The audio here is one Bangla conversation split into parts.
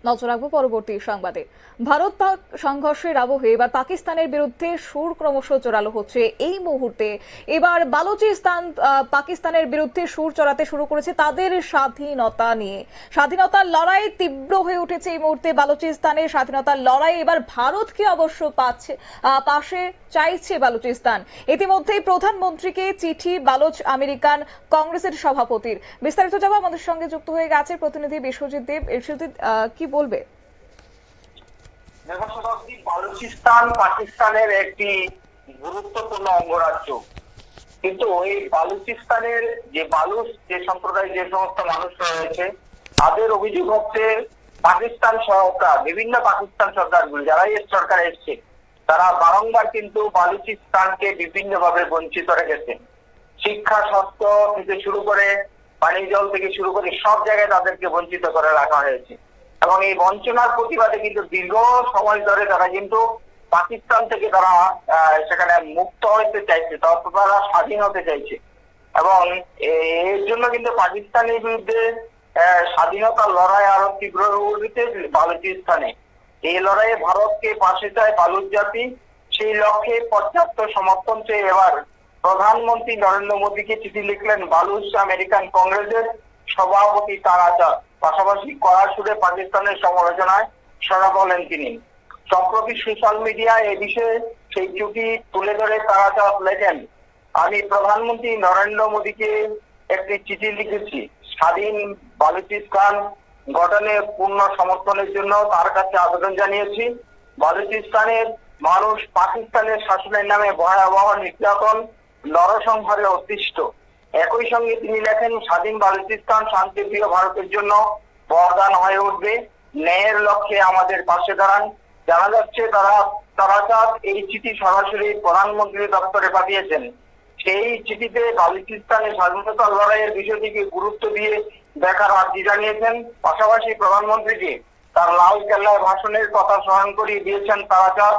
নজর রাখবো পরবর্তী সংবাদে। ভারত পাক সংঘর্ষের আবহে এবার পাকিস্তানের বিরুদ্ধে সুর ক্রমশ জোরালো হচ্ছে এই মুহূর্তে। এবার বালুচিস্তান পাকিস্তানের বিরুদ্ধে সুর চড়াতে শুরু করেছে তাদের স্বাধীনতা নিয়ে। স্বাধীনতার লড়াই তীব্র হয়ে উঠেছে এই মুহূর্তে বালুচিস্তানের স্বাধীনতার লড়াই। এবার ভারতকে অবশ্য পাশে চাইছে বালুচিস্তান। ইতিমধ্যেই প্রধানমন্ত্রীকে চিঠি বালুচ আমেরিকান কংগ্রেসের সভাপতির। বিস্তারিত যাবো, আমাদের সঙ্গে যুক্ত হয়ে গেছে প্রতিনিধি বিশ্বজিৎ দেব। বিশ্বজিৎ, কি বলবে? বালুচিস্তান পাকিস্তানের একটি গুরুত্বপূর্ণ অঙ্গরাজ্য, কিন্তু ওই বালুচিস্তানের যে বালুচ যে সম্প্রদায় যে সমস্ত মানুষ রয়েছে তাদের অভিযোগ হচ্ছে পাকিস্তান সরকার, বিভিন্ন পাকিস্তান সরকারগুলি যারা এই সরকার এসছে তারা বারংবার কিন্তু বালুচিস্তানকে বিভিন্ন ভাবে বঞ্চিত রেখেছে। শিক্ষা, স্বাস্থ্য থেকে শুরু করে পানি জল থেকে শুরু করে সব জায়গায় তাদেরকে বঞ্চিত করে রাখা হয়েছে এবং এই বঞ্চনার প্রতিবাদে কিন্তু দীর্ঘ সময় ধরে তারা কিন্তু পাকিস্তান থেকে তারা সেখানে মুক্ত হতে চাইছে, তারা স্বাধীন হতে চাইছে এবং এর জন্য কিন্তু পাকিস্তানের বিরুদ্ধে স্বাধীনতার লড়াই আরো তীব্র হয়ে উঠেছে বালুচিস্তানে। এই লড়াইয়ে ভারতকে পাশে চায় বালুচ জাতি। সেই লক্ষ্যে পর্যাপ্ত সমর্থন চেয়ে এবার প্রধানমন্ত্রী নরেন্দ্র মোদীকে চিঠি লিখলেন বালুচ আমেরিকান কংগ্রেসের সভাপতি তারা চাঁদ। পাশাপাশি কড়া সুরে পাকিস্তানের সমালোচনায় সরব হলেন তিনি। সম্প্রতি সোশ্যাল মিডিয়ায় এ বিষয়ে সেই চিঠি তুলে ধরে তারা চাঁদ লেখেন, আমি প্রধানমন্ত্রী নরেন্দ্র মোদীকে একটি চিঠি লিখেছি। স্বাধীন বালুচিস্তান গঠনে পূর্ণ সমর্থনের জন্য তার কাছে আবেদন জানিয়েছি। বালুচিস্তানের মানুষ পাকিস্তানের শাসনের নামে ভয়াবহ নির্যাতন, নরসংহারে অতিষ্ঠ। একই সঙ্গে তিনি লেখেন, স্বাধীন বালুচিস্তান শান্তিপ্রিয় ভারতের জন্য বরদান হয়ে উঠবে। ন্যায়ের লক্ষ্যে আমাদের পাশে দাঁড়ান। জানা যাচ্ছে তারা চাঁদ এই চিঠি সরাসরি প্রধানমন্ত্রীর দপ্তরে পাঠিয়েছেন। সেই চিঠিতে বালুচিস্তানের স্বাধীনতার লড়াইয়ের বিষয়টিকে গুরুত্ব দিয়ে দেখার আর্জি জানিয়েছেন। পাশাপাশি প্রধানমন্ত্রীকে তার লাল কেল্লার ভাষণের কথা স্মরণ করিয়ে দিয়েছেন তারা চাঁদ।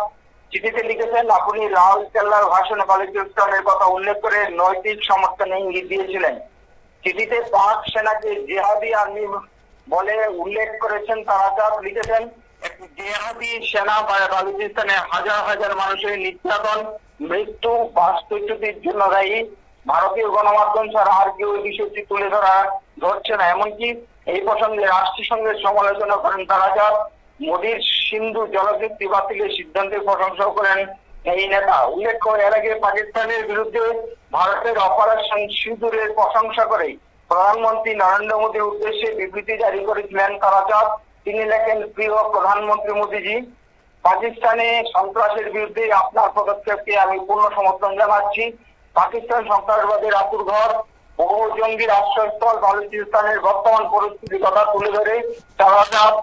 চিঠিতে লিখেছেন, আপনি লাল কেল্লার ভাষণে বালুচিস্তানের কথা উল্লেখ করে নৈতিক সমর্থন ইঙ্গিত দিয়েছিলেন। চিঠিতে পাক সেনাকে জেহাদি আর্মি বলে উল্লেখ করেছেন তারা চাঁদ। লিখেছেন, একটি জেহাদি সেনা বালুচিস্তানে হাজার হাজার মানুষের নির্যাতন, মৃত্যু, বাস্তুচ্যুতির জন্য দায়ী। ভারতীয় গণমাধ্যম ছাড়া আর কেউ এই বিষয়টি তুলে ধরছে না। এমনকি এই প্রসঙ্গে রাষ্ট্রসংঘের সমালোচনা করেন তারা চাঁদ। মোদীর সিন্ধু জলচুক্তি বাতিলের সিদ্ধান্তের প্রশংসা করেন এই নেতা। উল্লেখ্য, এর আগে পাকিস্তানের বিরুদ্ধে ভারতের অপারেশন সিঁদুরের প্রশংসা করে প্রধানমন্ত্রী নরেন্দ্র মোদীর উদ্দেশ্যে বিবৃতি জারি করেছিলেন তারা চাঁদ। তিনি লেখেন, প্রিয় প্রধানমন্ত্রী মোদীজি, পাকিস্তানে সন্ত্রাসের বিরুদ্ধে আপনার পদক্ষেপকে আমি পূর্ণ সমর্থন জানাচ্ছি। পাকিস্তান সন্ত্রাসবাদের আতুর ঘর, বহু জঙ্গির আশ্রয়স্থল বালুচিস্তানের বর্তমান পরিস্থিতির কথা তুলে ধরে তারা চাঁদ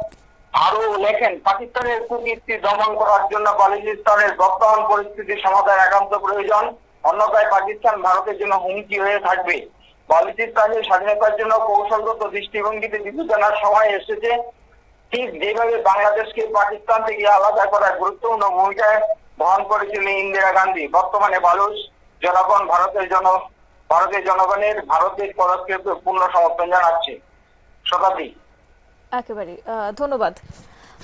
আরো লেখেন, পাকিস্তানের কুকীর্তি দমন করার জন্য বালুচিস্তানের বর্তমান পরিস্থিতির সমাধান একান্ত প্রয়োজন, অন্যথায় পাকিস্তান ভারতের জন্য হুমকি হয়ে থাকবে। বালুচিস্তানের স্বাধীনতার জন্য কৌশলগত দৃষ্টিভঙ্গিতে বিবেচনার সময় এসেছে। ঠিক যেভাবে বাংলাদেশকে পাকিস্তান থেকে আলাদা করার গুরুত্বপূর্ণ ভূমিকা বহন করেছিলেন ইন্দিরা গান্ধী, বর্তমানে বালুচ জনগণ ভারতের জনগণের ভারতের পদক্ষেপে পূর্ণ সমর্থন জানাচ্ছে। শতাব্দী। একেবারে ধন্যবাদ।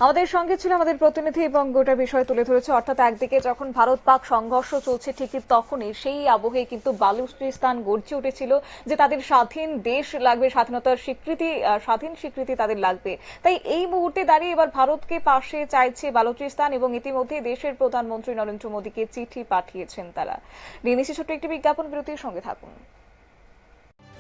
আমাদের সঙ্গে ছিল আমাদের প্রতিনিধি এবং গোটা বিষয় তুলে ধরেছে। অর্থাৎ একদিকে যখন ভারত পাক সংঘর্ষ চলছে ঠিকই তখনই সেই আবহে কিন্তু বালুচিস্তান গর্জে উঠেছিল যে তাদের স্বাধীন দেশ লাগবে, স্বাধীনতার স্বীকৃতি, স্বাধীন স্বীকৃতি তাদের লাগবে। তাই এই মুহূর্তে দাঁড়িয়ে এবার ভারতকে পাশে চাইছে বালুচিস্তান এবং ইতিমধ্যে দেশের প্রধানমন্ত্রী নরেন্দ্র মোদীকে চিঠি পাঠিয়েছেন তারা। নিয়ে নিচ্ছি ছোট্ট একটি বিজ্ঞাপন বিরতির সঙ্গে থাকুন।